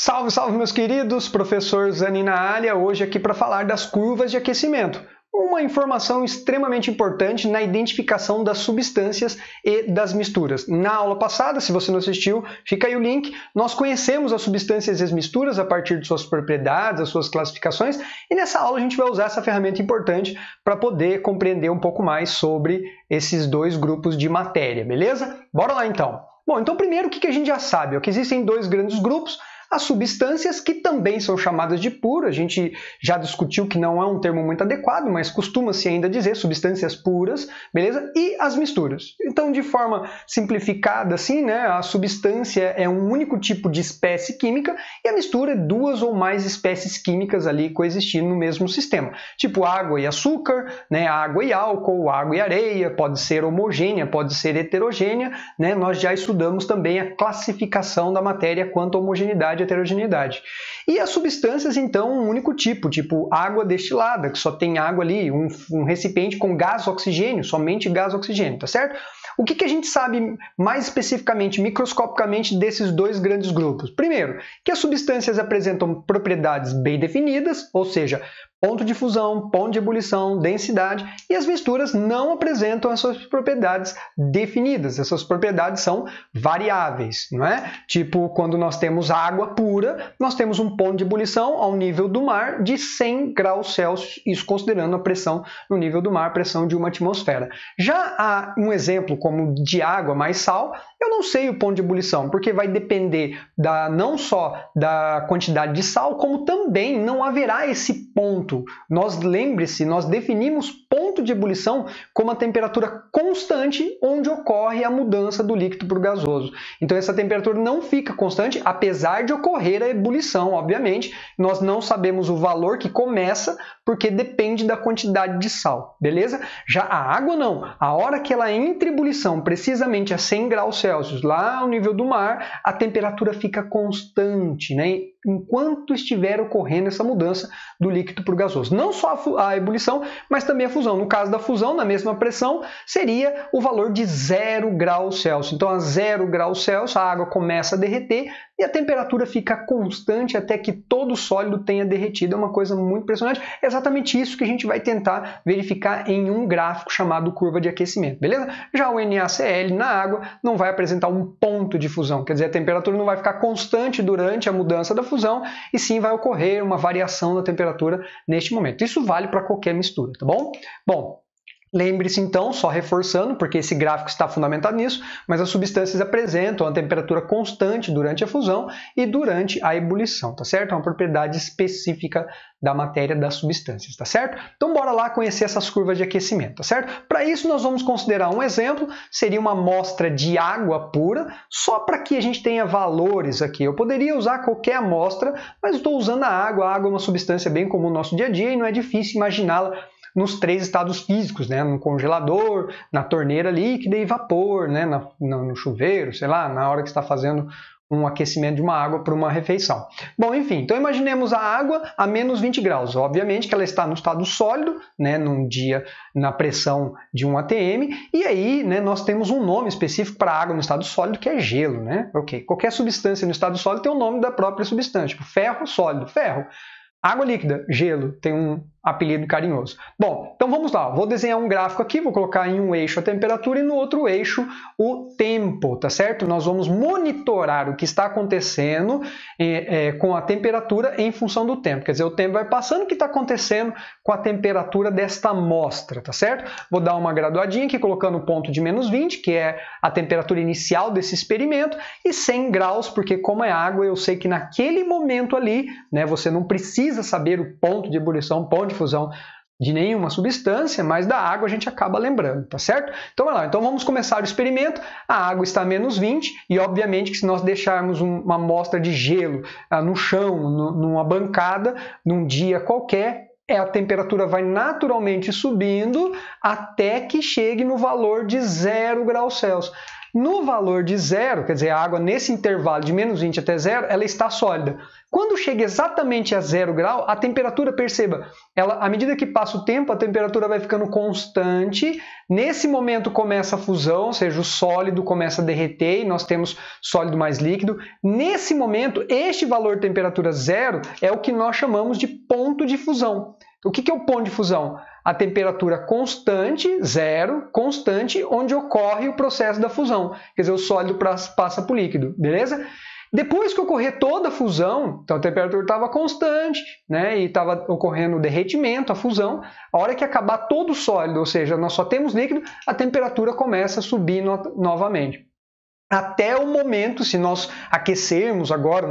Salve, salve meus queridos, professor Zani na área, hoje aqui para falar das curvas de aquecimento. Uma informação extremamente importante na identificação das substâncias e das misturas. Na aula passada, se você não assistiu, fica aí o link. Nós conhecemos as substâncias e as misturas a partir de suas propriedades, as suas classificações, e nessa aula a gente vai usar essa ferramenta importante para poder compreender um pouco mais sobre esses dois grupos de matéria, beleza? Bora lá então! Bom, então primeiro o que a gente já sabe? Que existem dois grandes grupos. As substâncias, que também são chamadas de puro, a gente já discutiu que não é um termo muito adequado, mas costuma-se ainda dizer substâncias puras, beleza? E as misturas. Então, de forma simplificada assim, né, a substância é um único tipo de espécie química e a mistura é duas ou mais espécies químicas ali coexistindo no mesmo sistema. Tipo água e açúcar, né, água e álcool, água e areia, pode ser homogênea, pode ser heterogênea, né? Nós já estudamos também a classificação da matéria quanto à homogeneidade e heterogeneidade. E as substâncias, então, um único tipo água destilada, que só tem água ali, um recipiente com gás oxigênio, somente gás oxigênio, tá certo? O que a gente sabe mais especificamente, microscopicamente, desses dois grandes grupos? Primeiro, que as substâncias apresentam propriedades bem definidas, ou seja, ponto de fusão, ponto de ebulição, densidade, e as misturas não apresentam as suas propriedades definidas. Essas propriedades são variáveis, não é? Tipo, quando nós temos água pura, nós temos um ponto de ebulição ao nível do mar de 100 graus Celsius, isso considerando a pressão no nível do mar, a pressão de uma atmosfera. Já há um exemplo como de água mais sal, eu não sei o ponto de ebulição, porque vai depender não só da quantidade de sal, como também não haverá esse ponto. Lembre-se, nós definimos ponto de ebulição como a temperatura constante onde ocorre a mudança do líquido para o gasoso. Então essa temperatura não fica constante, apesar de ocorrer a ebulição, obviamente. Nós não sabemos o valor que começa, porque depende da quantidade de sal, beleza? Já a água não. A hora que ela entra em ebulição, precisamente a 100 graus Celsius, lá ao nível do mar, a temperatura fica constante, né? Enquanto estiver ocorrendo essa mudança do líquido para o gasoso. Não só a ebulição, mas também a fusão. No caso da fusão, na mesma pressão, seria o valor de 0 graus Celsius. Então, a 0 graus Celsius, a água começa a derreter e a temperatura fica constante até que todo o sólido tenha derretido. É uma coisa muito impressionante. É exatamente isso que a gente vai tentar verificar em um gráfico chamado curva de aquecimento, beleza? Já o NaCl na água não vai apresentar um ponto de fusão, quer dizer, a temperatura não vai ficar constante durante a mudança da fusão, e sim vai ocorrer uma variação da temperatura neste momento. Isso vale para qualquer mistura, tá bom? Bom, lembre-se então, só reforçando, porque esse gráfico está fundamentado nisso, mas as substâncias apresentam a temperatura constante durante a fusão e durante a ebulição, tá certo? É uma propriedade específica da matéria das substâncias, tá certo? Então bora lá conhecer essas curvas de aquecimento, tá certo? Para isso nós vamos considerar um exemplo, seria uma amostra de água pura, só para que a gente tenha valores aqui. Eu poderia usar qualquer amostra, mas estou usando a água. A água é uma substância bem comum no nosso dia a dia e não é difícil imaginá-la nos três estados físicos, né? No congelador, na torneira líquida e vapor, né? No chuveiro, sei lá, na hora que está fazendo um aquecimento de uma água para uma refeição. Bom, enfim, então imaginemos a água a menos 20 graus. Obviamente que ela está no estado sólido, né, num dia na pressão de 1 atm, e aí, né, nós temos um nome específico para a água no estado sólido, que é gelo, né? Ok, qualquer substância no estado sólido tem o nome da própria substância, tipo ferro sólido, ferro. Água líquida, gelo, tem um apelido carinhoso. Bom, então vamos lá. Vou desenhar um gráfico aqui, vou colocar em um eixo a temperatura e no outro eixo o tempo, tá certo? Nós vamos monitorar o que está acontecendo com a temperatura em função do tempo. Quer dizer, o tempo vai passando, o que está acontecendo com a temperatura desta amostra, tá certo? Vou dar uma graduadinha aqui, colocando o ponto de menos 20, que é a temperatura inicial desse experimento, e 100 graus, porque como é água, eu sei que naquele momento ali, né, você não precisa saber o ponto de ebulição, ponto de fusão de nenhuma substância, mas da água a gente acaba lembrando, tá certo? Então, vai lá. Então vamos começar o experimento. A água está a menos 20 e obviamente que se nós deixarmos uma amostra de gelo no chão, numa bancada, num dia qualquer, a temperatura vai naturalmente subindo até que chegue no valor de 0 graus Celsius. No valor de zero, quer dizer, a água nesse intervalo de menos 20 até zero, ela está sólida. Quando chega exatamente a 0 grau, a temperatura, perceba, à medida que passa o tempo, a temperatura vai ficando constante. Nesse momento começa a fusão, ou seja, o sólido começa a derreter e nós temos sólido mais líquido. Nesse momento, este valor de temperatura zero é o que nós chamamos de ponto de fusão. O que é o ponto de fusão? A temperatura constante, zero, constante, onde ocorre o processo da fusão. Quer dizer, o sólido passa para o líquido, beleza? Depois que ocorrer toda a fusão, então a temperatura estava constante, né, e estava ocorrendo o derretimento, a fusão, a hora que acabar todo o sólido, ou seja, nós só temos líquido, a temperatura começa a subir novamente. Até o momento, se nós aquecermos agora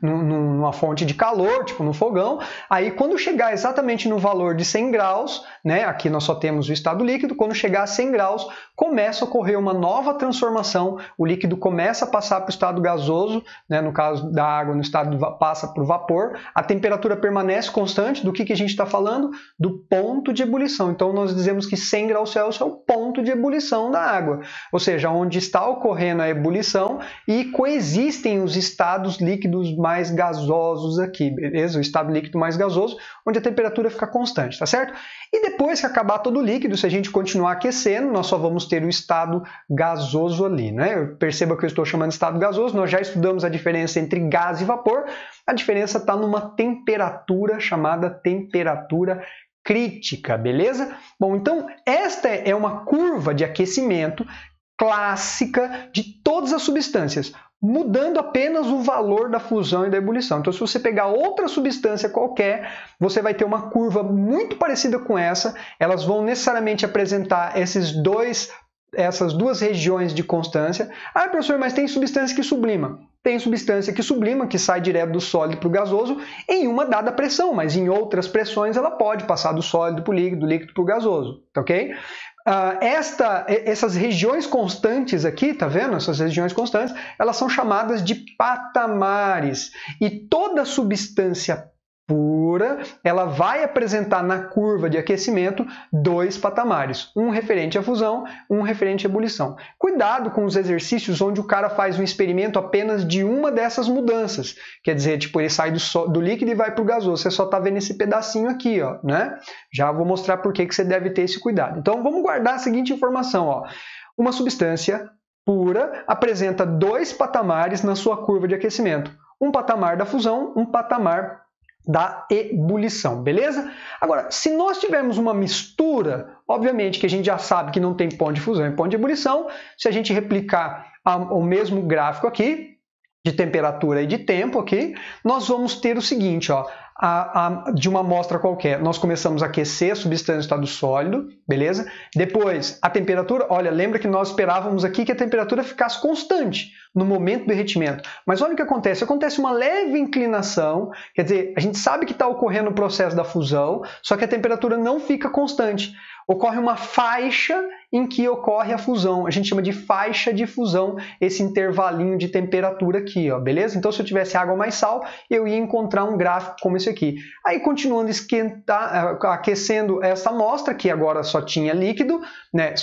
numa fonte de calor, tipo no fogão, aí quando chegar exatamente no valor de 100 graus, né, aqui nós só temos o estado líquido, quando chegar a 100 graus, começa a ocorrer uma nova transformação, o líquido começa a passar para o estado gasoso, né, no caso da água, no estado passa para o vapor, a temperatura permanece constante, do que a gente está falando? Do ponto de ebulição. Então nós dizemos que 100 graus Celsius é o ponto de ebulição da água, ou seja, onde está ocorrendo a ebulição e coexistem os estados líquidos mais gasosos aqui, beleza? O estado líquido mais gasoso, onde a temperatura fica constante, tá certo? E depois que acabar todo o líquido, se a gente continuar aquecendo, nós só vamos ter o estado gasoso ali, né? Perceba que eu estou chamando de estado gasoso, nós já estudamos a diferença entre gás e vapor, a diferença está numa temperatura chamada temperatura crítica, beleza? Bom, então esta é uma curva de aquecimento clássica de todas as substâncias, mudando apenas o valor da fusão e da ebulição. Então, se você pegar outra substância qualquer, você vai ter uma curva muito parecida com essa, elas vão necessariamente apresentar essas duas regiões de constância. Ah, professor, mas tem substância que sublima. Tem substância que sublima, que sai direto do sólido para o gasoso em uma dada pressão, mas em outras pressões ela pode passar do sólido para o líquido, do líquido para o gasoso, tá ok? Essas regiões constantes aqui, tá vendo? Essas regiões constantes, elas são chamadas de patamares. E toda substância pura, ela vai apresentar na curva de aquecimento dois patamares, um referente à fusão, um referente à ebulição. Cuidado com os exercícios onde o cara faz um experimento apenas de uma dessas mudanças, quer dizer, tipo, ele sai do líquido e vai para o gasoso, você só está vendo esse pedacinho aqui, ó, né? Já vou mostrar por que você deve ter esse cuidado. Então, vamos guardar a seguinte informação, ó. Uma substância pura apresenta dois patamares na sua curva de aquecimento, um patamar da fusão, um patamar da ebulição, beleza? Agora, se nós tivermos uma mistura, obviamente que a gente já sabe que não tem ponto de fusão e ponto de ebulição, se a gente replicar o mesmo gráfico aqui, de temperatura e de tempo aqui, nós vamos ter o seguinte, ó, de uma amostra qualquer, nós começamos a aquecer a substância em estado sólido, beleza? Depois, a temperatura, olha, lembra que nós esperávamos aqui que a temperatura ficasse constante no momento do derretimento. Mas olha o que acontece, acontece uma leve inclinação, quer dizer, a gente sabe que está ocorrendo o processo da fusão, só que a temperatura não fica constante. Ocorre uma faixa em que ocorre a fusão. A gente chama de faixa de fusão, esse intervalinho de temperatura aqui, ó, beleza? Então, se eu tivesse água mais sal, eu ia encontrar um gráfico como esse aqui. Aí, continuando aquecendo essa amostra, que agora só tinha líquido, né?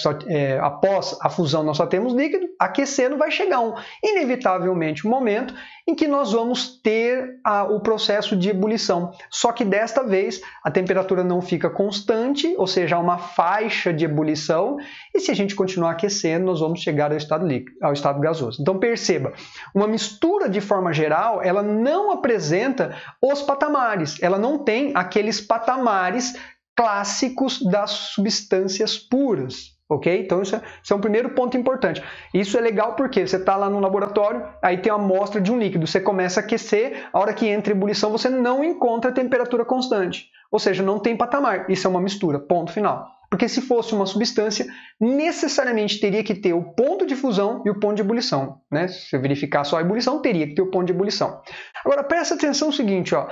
Após a fusão nós só temos líquido, aquecendo vai chegar inevitavelmente um momento em que nós vamos ter o processo de ebulição. Só que desta vez a temperatura não fica constante, ou seja, há uma faixa de ebulição, e se a gente continuar aquecendo, nós vamos chegar ao estado líquido, ao estado gasoso. Então perceba, uma mistura de forma geral, ela não apresenta os patamares, ela não tem aqueles patamares clássicos das substâncias puras. Ok? Então, isso é um primeiro ponto importante. Isso é legal porque você está lá no laboratório, aí tem uma amostra de um líquido, você começa a aquecer, a hora que entra em ebulição, você não encontra a temperatura constante. Ou seja, não tem patamar. Isso é uma mistura, ponto final. Porque se fosse uma substância, necessariamente teria que ter o ponto de fusão e o ponto de ebulição. Né? Se você verificar só a ebulição, teria que ter o ponto de ebulição. Agora, presta atenção no seguinte, ó.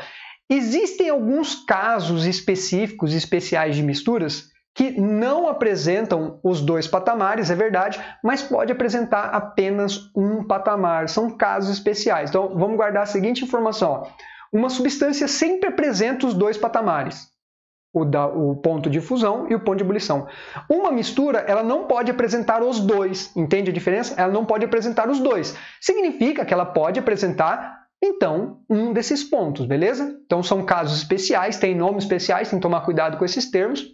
Existem alguns casos específicos, especiais de misturas, que não apresentam os dois patamares, é verdade, mas pode apresentar apenas um patamar. São casos especiais. Então, vamos guardar a seguinte informação. Ó. Uma substância sempre apresenta os dois patamares. o ponto de fusão e o ponto de ebulição. Uma mistura, ela não pode apresentar os dois, entende a diferença? Ela não pode apresentar os dois. Significa que ela pode apresentar, então, um desses pontos, beleza? Então, são casos especiais, tem nomes especiais, tem que tomar cuidado com esses termos.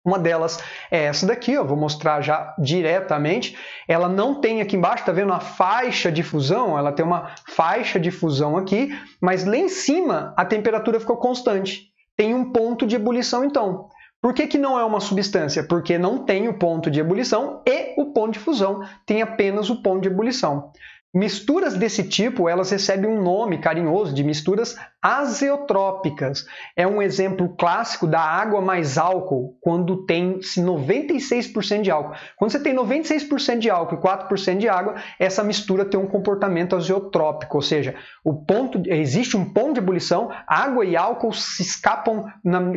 Uma delas é essa daqui, eu vou mostrar já diretamente. Ela não tem aqui embaixo, tá vendo a faixa de fusão? Ela tem uma faixa de fusão aqui, mas lá em cima a temperatura ficou constante. Tem um ponto de ebulição, então. Por que não é uma substância? Porque não tem o ponto de ebulição e o ponto de fusão, tem apenas o ponto de ebulição. Misturas desse tipo, elas recebem um nome carinhoso de misturas azeotrópicas. É um exemplo clássico da água mais álcool, quando tem 96% de álcool. Quando você tem 96% de álcool e 4% de água, essa mistura tem um comportamento azeotrópico, ou seja, existe um ponto de ebulição, água e álcool se escapam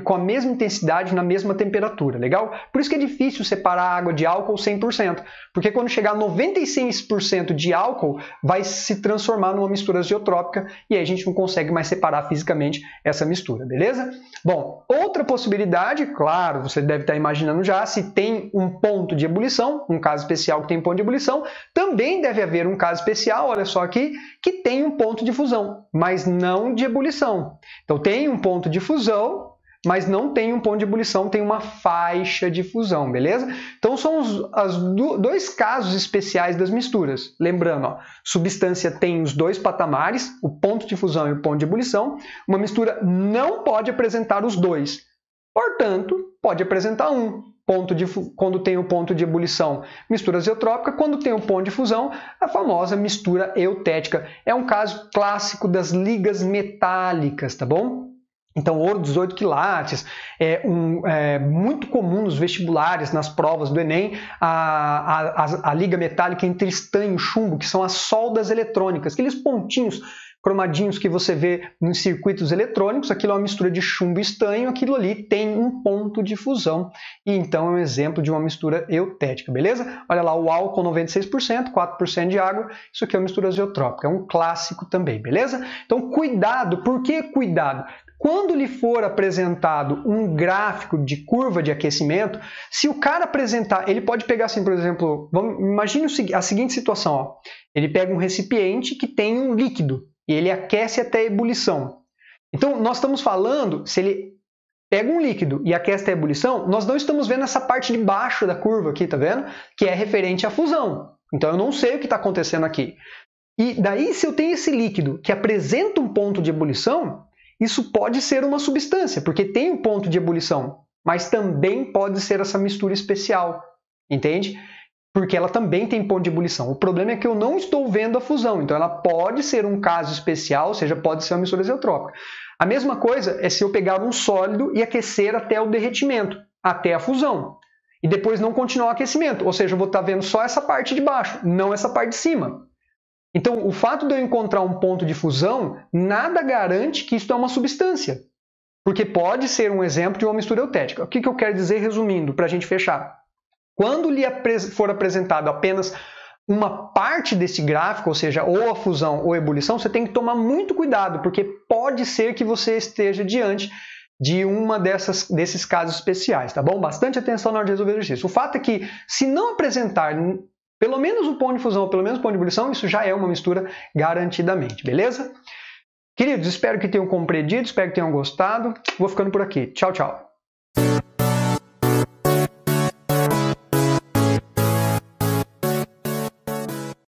com a mesma intensidade, na mesma temperatura, legal? Por isso que é difícil separar a água de álcool 100%, porque quando chegar a 96% de álcool, vai se transformar numa mistura azeotrópica e aí a gente não consegue mais separar fisicamente essa mistura, beleza? Bom, outra possibilidade, claro, você deve estar imaginando já, se tem um ponto de ebulição, um caso especial que tem ponto de ebulição, também deve haver um caso especial, olha só aqui, que tem um ponto de fusão, mas não de ebulição. Então tem um ponto de fusão, mas não tem um ponto de ebulição, tem uma faixa de fusão, beleza? Então são os dois casos especiais das misturas. Lembrando, ó, substância tem os dois patamares, o ponto de fusão e o ponto de ebulição. Uma mistura não pode apresentar os dois. Portanto, pode apresentar um. Quando tem o ponto de ebulição, mistura azeotrópica. Quando tem o ponto de fusão, a famosa mistura eutética. É um caso clássico das ligas metálicas, tá bom? Então, ouro 18 quilates, é muito comum nos vestibulares, nas provas do Enem, a liga metálica entre estanho e chumbo, que são as soldas eletrônicas, aqueles pontinhos cromadinhos que você vê nos circuitos eletrônicos, aquilo é uma mistura de chumbo e estanho, aquilo ali tem um ponto de fusão, e então é um exemplo de uma mistura eutética, beleza? Olha lá, o álcool 96%, 4% de água, isso aqui é uma mistura azeotrópica, é um clássico também, beleza? Então, cuidado, por que cuidado? Quando lhe for apresentado um gráfico de curva de aquecimento, se o cara apresentar, ele pode pegar assim, por exemplo, imagine a seguinte situação, ó. Ele pega um recipiente que tem um líquido e ele aquece até a ebulição. Então, nós estamos falando, se ele pega um líquido e aquece até a ebulição, nós não estamos vendo essa parte de baixo da curva aqui, tá vendo? Que é referente à fusão. Então, eu não sei o que está acontecendo aqui. E daí, se eu tenho esse líquido que apresenta um ponto de ebulição, isso pode ser uma substância, porque tem um ponto de ebulição, mas também pode ser essa mistura especial, entende? Porque ela também tem ponto de ebulição. O problema é que eu não estou vendo a fusão, então ela pode ser um caso especial, ou seja, pode ser uma mistura azeotrópica. A mesma coisa é se eu pegar um sólido e aquecer até o derretimento, até a fusão, e depois não continuar o aquecimento, ou seja, eu vou estar vendo só essa parte de baixo, não essa parte de cima. Então, o fato de eu encontrar um ponto de fusão, nada garante que isso é uma substância, porque pode ser um exemplo de uma mistura eutética. O que eu quero dizer, resumindo, para a gente fechar? Quando lhe for apresentado apenas uma parte desse gráfico, ou seja, ou a fusão ou a ebulição, você tem que tomar muito cuidado, porque pode ser que você esteja diante de uma desses casos especiais, tá bom? Bastante atenção na hora de resolver o exercício. O fato é que, se não apresentar pelo menos o ponto de fusão, pelo menos o ponto de ebulição, isso já é uma mistura garantidamente, beleza? Queridos, espero que tenham compreendido, espero que tenham gostado. Vou ficando por aqui. Tchau, tchau.